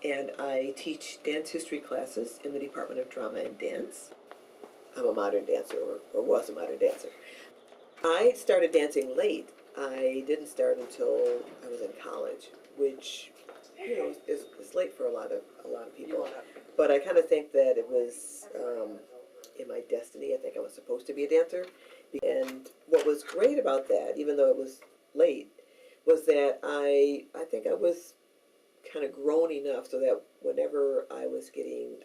And I teach dance history classes in the Department of Drama and Dance. I'm a modern dancer, or was a modern dancer. I started dancing late. I didn't start until I was in college, which is late for a lot of people. But I kind of think that it was in my destiny. I think I was supposed to be a dancer. And what was great about that, even though it was late, was that I think I was kind of grown enough so that whenever I was getting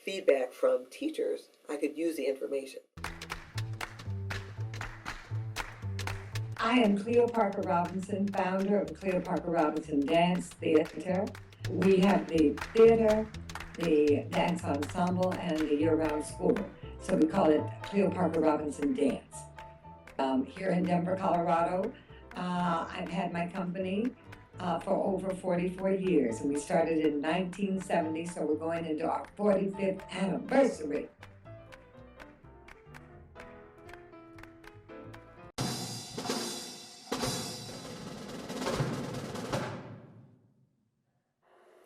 feedback from teachers, I could use the information. I am Cleo Parker Robinson, founder of the Cleo Parker Robinson Dance Theater. We have the theater, the dance ensemble, and the year-round school. So we call it Cleo Parker Robinson Dance. Here in Denver, Colorado, I've had my company for over 44 years, and we started in 1970, so we're going into our 45th anniversary.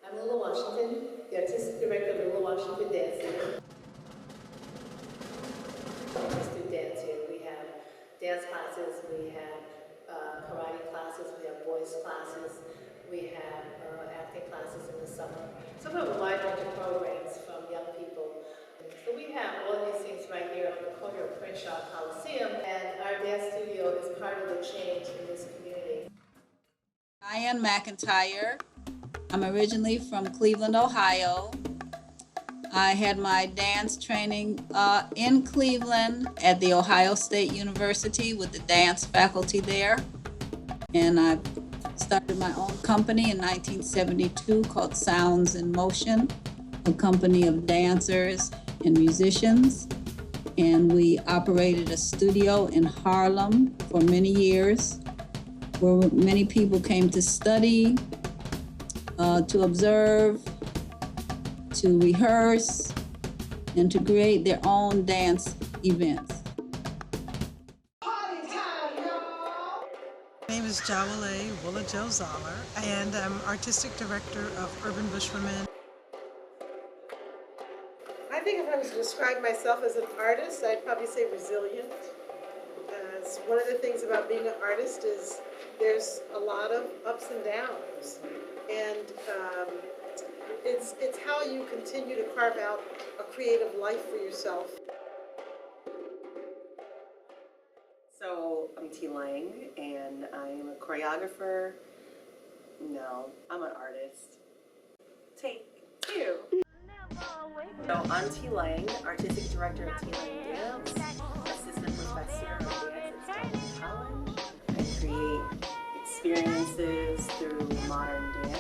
I'm Lila Washington, the Artistic Director of Lila Washington Dance Theater. We just do dance here. We have dance classes, we have karate classes, we have voice classes, we have acting classes in the summer. So we have a wide range of programs from young people. So we have all these things right here on the corner of Crenshaw Coliseum, and our dance studio is part of the change in this community. Diane McIntyre. I'm originally from Cleveland, Ohio. I had my dance training in Cleveland at the Ohio State University with the dance faculty there. And I started my own company in 1972 called Sounds in Motion, a company of dancers and musicians. And we operated a studio in Harlem for many years, where many people came to study, to observe, to rehearse, and to create their own dance events. My name is Jawale Willa Jo Zoller, and I'm Artistic Director of Urban Bush Women. I think if I was to describe myself as an artist, I'd probably say resilient. One of the things about being an artist is there's a lot of ups and downs, and it's how you continue to carve out a creative life for yourself. So I'm T. Lang, and I'm a choreographer. No, I'm an artist. Take two. So I'm T. Lang, Artistic Director of T. Lang Dance, Assistant Professor of Dance at Spelman College. I create experiences through modern dance.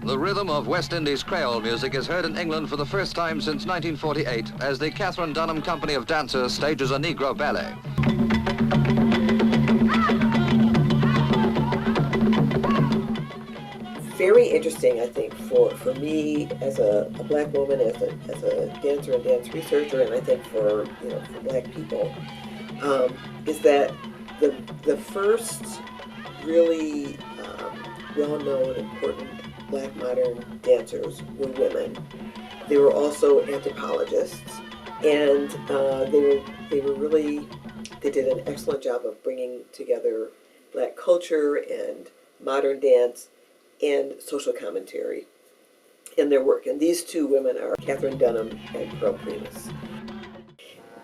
The rhythm of West Indies Creole music is heard in England for the first time since 1948 as the Catherine Dunham Company of Dancers stages a Negro ballet. Very interesting, I think, for me as a black woman, as a dancer and dance researcher, and I think for black people, is that the first really well-known, important black modern dancers were women. They were also anthropologists, and they did an excellent job of bringing together black culture and modern dance and social commentary in their work. And these two women are Catherine Dunham and Pearl Primus.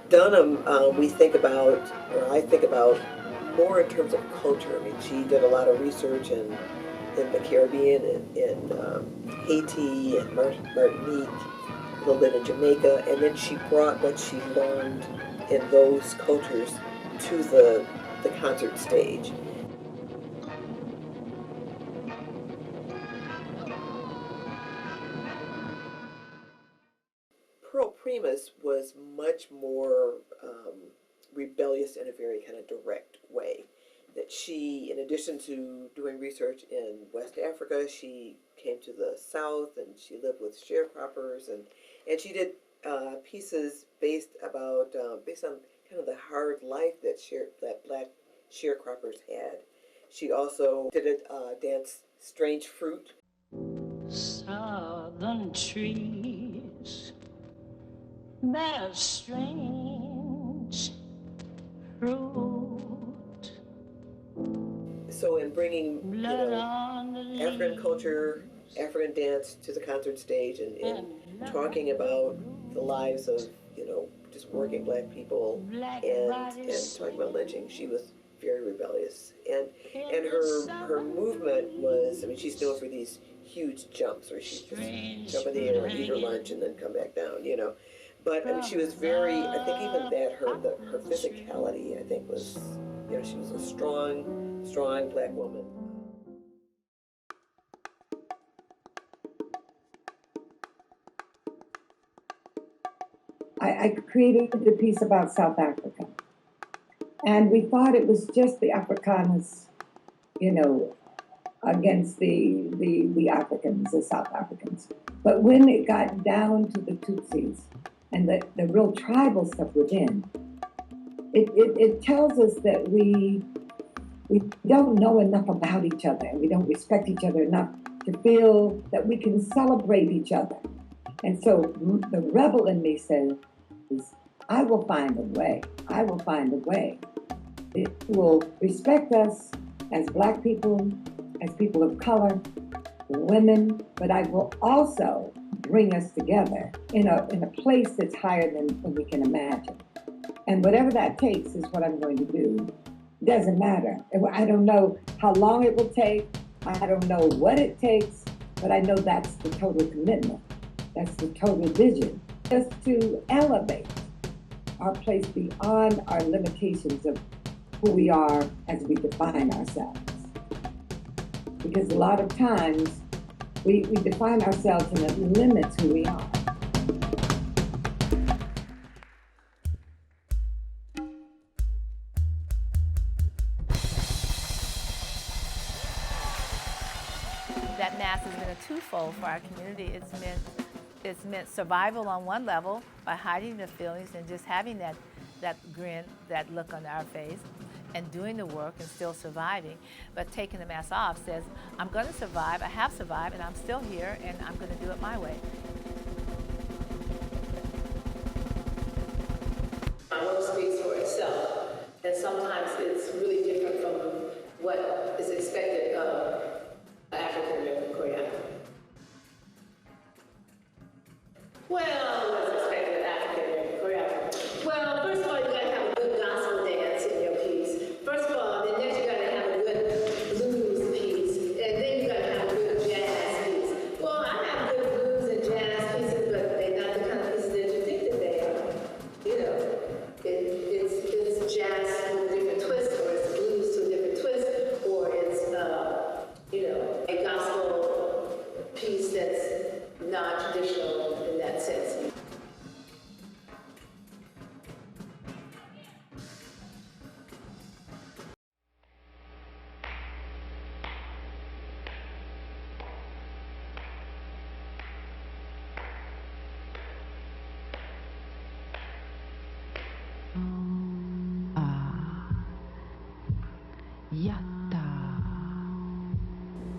Dunham, I think about more in terms of culture. I mean, she did a lot of research in the Caribbean and in Haiti and Martinique, a little bit in Jamaica, and then she brought what she learned in those cultures to the concert stage. Pearl Primus was much more rebellious in a very kind of direct way. That she, in addition to doing research in West Africa, she came to the South and she lived with sharecroppers, and she did pieces based on kind of the hard life that black sharecroppers had. She also did a dance, Strange Fruit. Southern trees bear strange fruit. So in bringing African culture, African dance to the concert stage, and talking about the lives of just working black people, and talking about lynching, she was very rebellious, and her movement was, I mean, she's known for these huge jumps where she just jump in the air and eat her lunch and then come back down, But I mean, she was very, I think even that her physicality, I think, was, she was a strong black woman. I created a piece about South Africa. And we thought it was just the Afrikaners, against the Africans, the South Africans. But when it got down to the Tutsis and the real tribal stuff within, it tells us that we don't know enough about each other, and we don't respect each other enough to feel that we can celebrate each other. And so the rebel in me says, I will find a way. I will find a way. It will respect us as black people, as people of color, women, but I will also bring us together in a place that's higher than we can imagine. And whatever that takes is what I'm going to do. It doesn't matter. I don't know how long it will take. I don't know what it takes, but I know that's the total commitment. That's the total vision. Just to elevate our place beyond our limitations of who we are as we define ourselves. Because a lot of times we define ourselves and it limits who we are. That mass has been a twofold for our community. It's meant survival on one level by hiding the feelings and just having that grin, that look on our face, and doing the work and still surviving. But taking the mask off says, I'm going to survive, I have survived, and I'm still here, and I'm going to do it my way. My work speaks for itself, and sometimes it's really different from what is expected of an African American choreographer. Well, what's expected of African American choreographer? Well, first of all, you got to have a good gospel dance in your piece. First of all, then next you got to have a good blues piece, and then you got to have a good jazz piece. Well, I have good blues and jazz pieces, but they're not the kind of pieces that you think that they are. It's jazz with a different twist, or it's blues to a different twist, or it's a gospel piece that's non-traditional in that sense.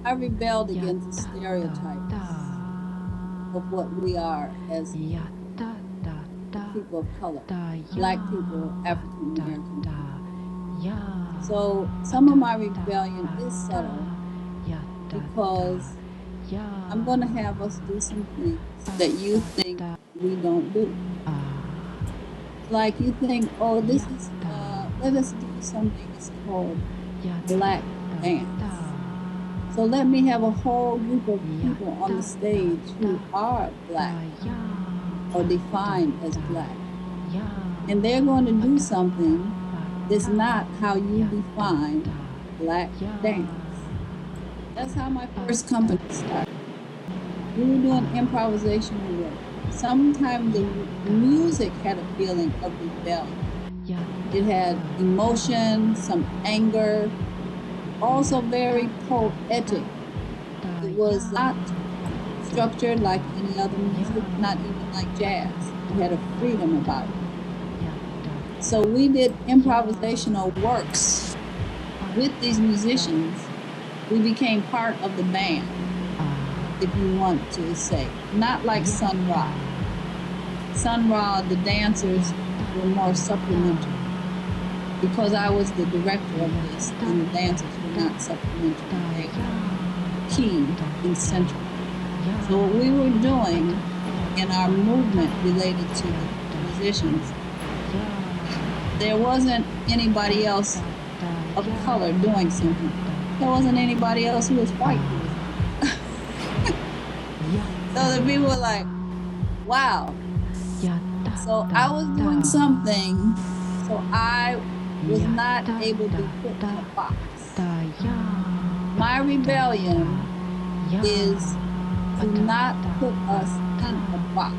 I rebelled against the stereotypes of what we are as people of color, black people, African American people. So some of my rebellion is subtle because I'm going to have us do some things that you think we don't do. Like you think, oh, this is let us do something that's called black dance. So let me have a whole group of people on the stage who are black or defined as black. And they're going to do something that's not how you define black dance. That's how my first company started. We were doing improvisational work. Sometimes the music had a feeling of rebellion. It had emotion, some anger, also very poetic. It was not structured like any other music, not even like jazz. It had a freedom about it. So we did improvisational works with these musicians. We became part of the band, if you want to say. Not like Sun Ra. Sun Ra, the dancers were more supplementary. Because I was the director of this, and the dancers were not supplementary. They were key and central. So what we were doing in our movement related to the musicians, there wasn't anybody else of color doing something. There wasn't anybody else who was white doing something. So the people were like, wow. So I was doing something, so I was not able to be put in a box. My rebellion is to not put us in a box.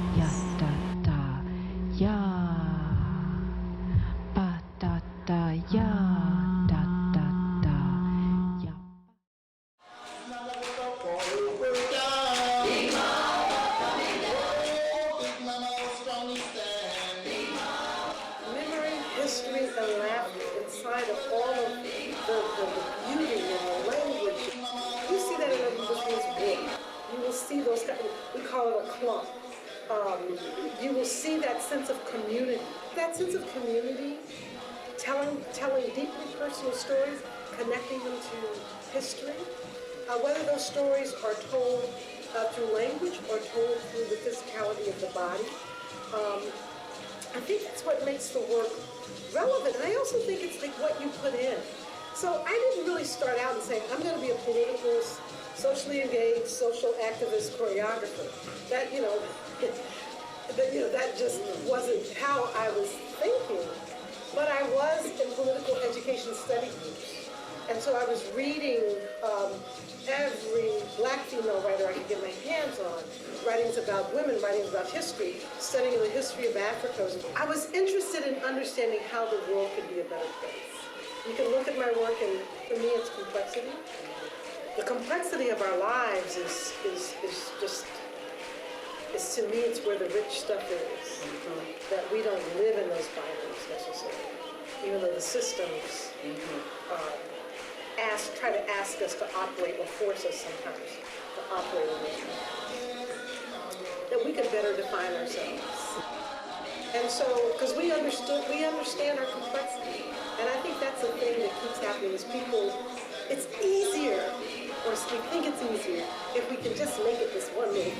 History and laughter inside of all of the beauty and the language. You see that in Urban Bushman's work. You will see those kind of, we call it a clump. You will see that sense of community. That sense of community, telling deeply personal stories, connecting them to history. Whether those stories are told through language or told through the physicality of the body. I think that's what makes the work relevant. And I also think it's like what you put in. So I didn't really start out and say, I'm going to be a political, socially engaged, social activist choreographer. That, that just wasn't how I was thinking. But I was in political education study groups. And so I was reading every black female writer I could get my hands on, writings about women, writings about history, studying the history of Africa. I was interested in understanding how the world could be a better place. You can look at my work and for me it's complexity. The complexity of our lives is to me it's where the rich stuff is. That we don't live in those binaries necessarily, even though the systems try to ask us to operate or force us sometimes to operate in those binaries. That we can better define ourselves. And so, because we understand our complexity. And I think that's the thing that keeps happening is people, it's easier, or we think it's easier, if we can just make it this one little thing.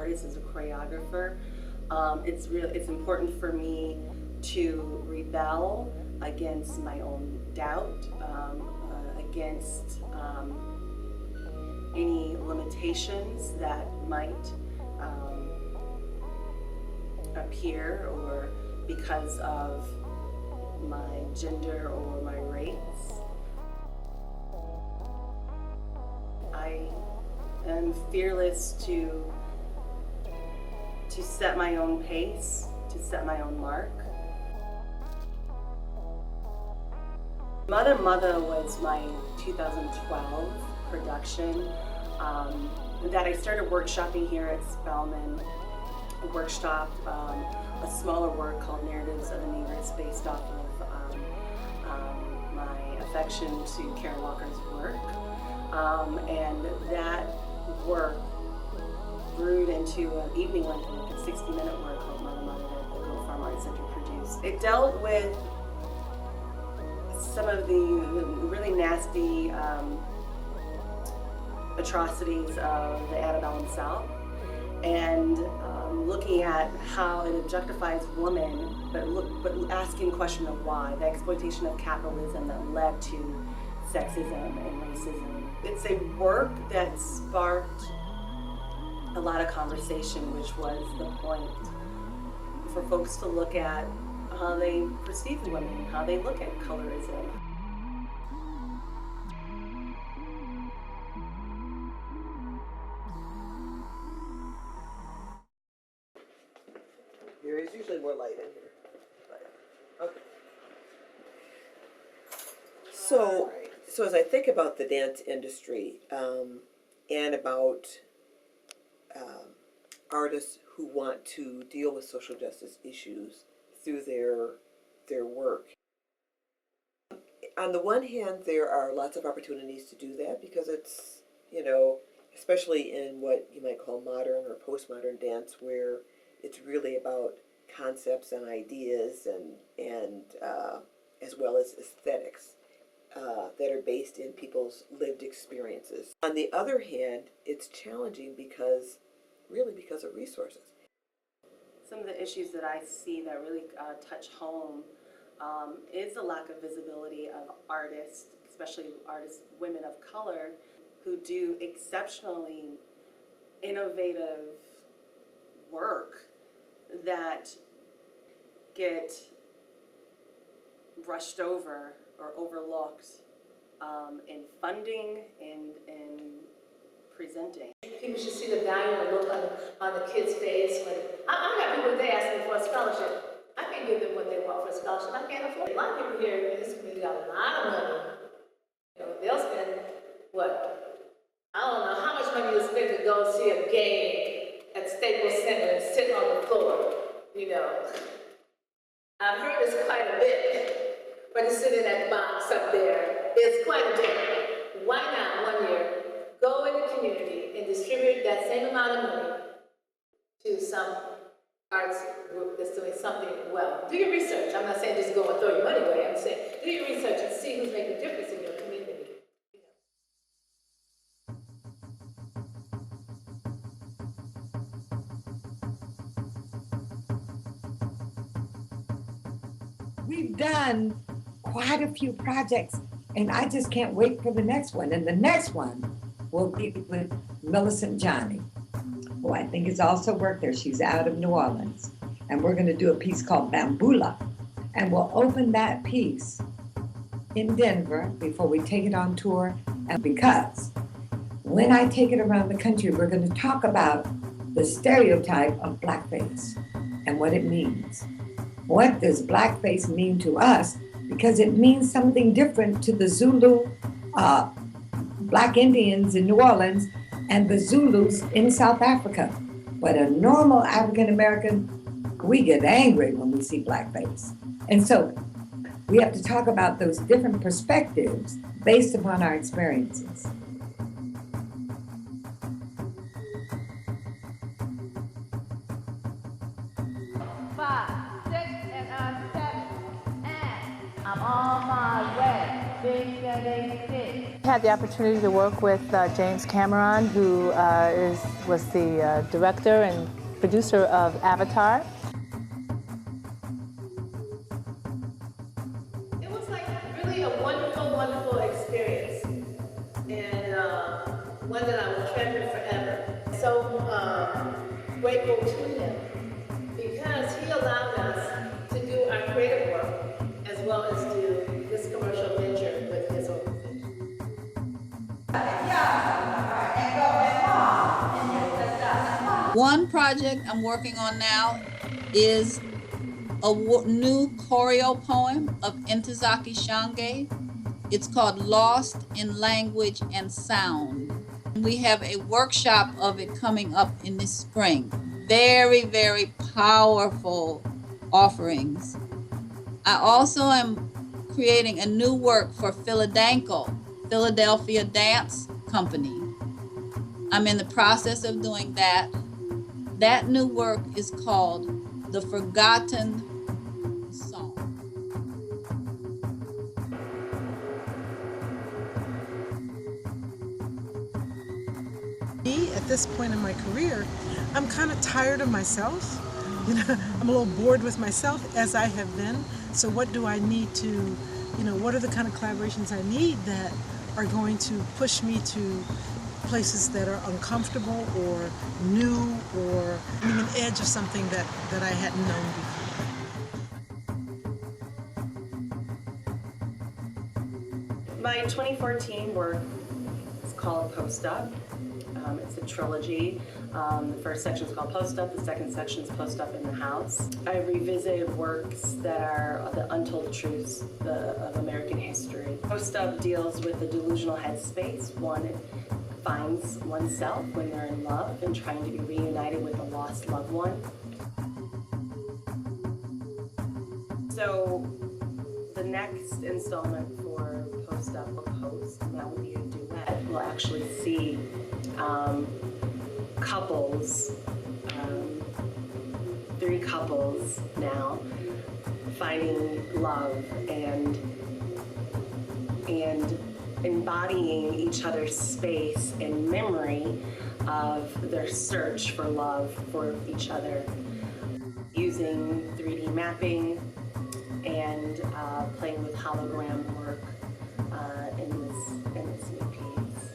As a choreographer, it's important for me to rebel against my own doubt, against any limitations that might appear or because of my gender or my race. I am fearless to set my own pace, to set my own mark. Mother was my 2012 production that I started workshopping here at Spelman. I workshopped a smaller work called Narratives of a Negress based off of my affection to Karen Walker's work. And that work brewed into an evening length, a 60-minute work called Mother that the Goat Farm Arts Center produced. issues. It dealt with some of the really nasty atrocities of the antebellum South, and looking at how it objectifies women, but asking the question of why, the exploitation of capitalism that led to sexism and racism. It's a work that sparked a lot of conversation, which was the point for folks to look at how they perceive women, how they look at colorism. There is usually more light in here. Okay. So as I think about the dance industry and about artists who want to deal with social justice issues through their work, on the one hand, there are lots of opportunities to do that because it's, especially in what you might call modern or postmodern dance, where it's really about concepts and ideas and as well as aesthetics that are based in people's lived experiences. On the other hand, it's challenging because of resources. Some of the issues that I see that really touch home is the lack of visibility of artists, especially artists, women of color, who do exceptionally innovative work that get brushed over or overlooked in funding and in presenting. People should see the value and look on the kid's face when I got people they ask me for a scholarship. I can't give them what they want for a scholarship. I can't afford it. A lot of people here in this community got a lot of money. They'll spend I don't know how much money you'll spend to go see a game at Staples Center and sit on the floor. I've heard it's quite a bit, but to sit in that box up there is quite a bit. Why not 1 year go in the community and distribute that same amount of money to some arts group that's doing something well? Do your research. I'm not saying just go and throw your money away. I'm saying do your research and see who's making a difference in your community. We've done quite a few projects, and I just can't wait for the next one. And the next one will be with Millicent Johnny, who I think has also worked there. She's out of New Orleans. And we're going to do a piece called Bambula. And we'll open that piece in Denver before we take it on tour. And because when I take it around the country, we're going to talk about the stereotype of blackface and what it means. What does blackface mean to us? Because it means something different to the Zulu Black Indians in New Orleans and the Zulus in South Africa. But a normal African American, we get angry when we see blackface. And so we have to talk about those different perspectives based upon our experiences. I'm on my way. 6, 7, 8, 6. I had the opportunity to work with James Cameron, who was the director and producer of Avatar. It was like really a wonderful, wonderful experience, and one that I will treasure forever. So grateful to him because he allowed us to do our creative work as well as do this commercial venture with his organization. One project I'm working on now is a new choreo poem of Ntozake Shange. It's called Lost in Language and Sound. We have a workshop of it coming up in this spring. Very, very powerful offerings. I also am creating a new work for Philadelphia Dance Company. I'm in the process of doing that. That new work is called The Forgotten this point in my career, I'm kind of tired of myself. You know, I'm a little bored with myself, as I have been. So what do I need to, you know, what are the kind of collaborations I need that are going to push me to places that are uncomfortable or new, or an edge of something that I hadn't known before. My 2014 work is called Post Up. It's a trilogy. The first section is called Post Up, the second section is Post Up in the House. I revisited works that are the untold truths of American history. Post Up deals with the delusional headspace one finds oneself when they're in love and trying to be reunited with a lost loved one. So the next installment for Post Up or Post, and that would be a duet, we'll actually see couples, 3 couples now, finding love and embodying each other's space and memory of their search for love for each other, using 3D mapping and playing with hologram work in this new piece.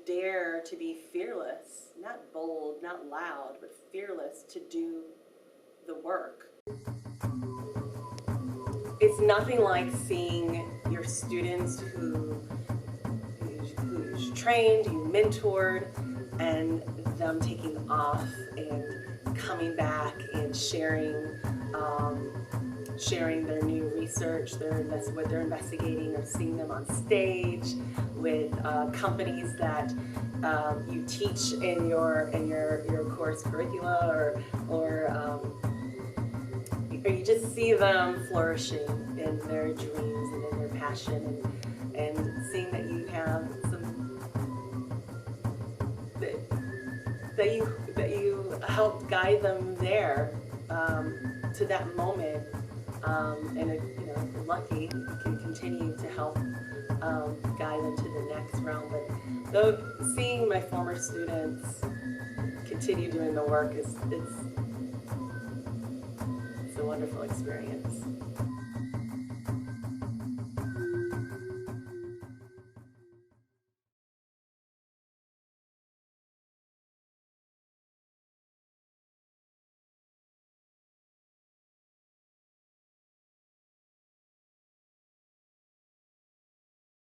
Dare to be fearless, not bold, not loud, but fearless to do the work. It's nothing like seeing your students who you trained, you mentored, and them taking off and coming back and sharing their new research, what they're investigating, or seeing them on stage with companies that you teach in your course curricula, or you just see them flourishing in their dreams and in their passion, and seeing that you have some that you helped guide them there to that moment, and if you're lucky, you can continue to help guide them to the next realm. But though seeing my former students continue doing the work it's a wonderful experience.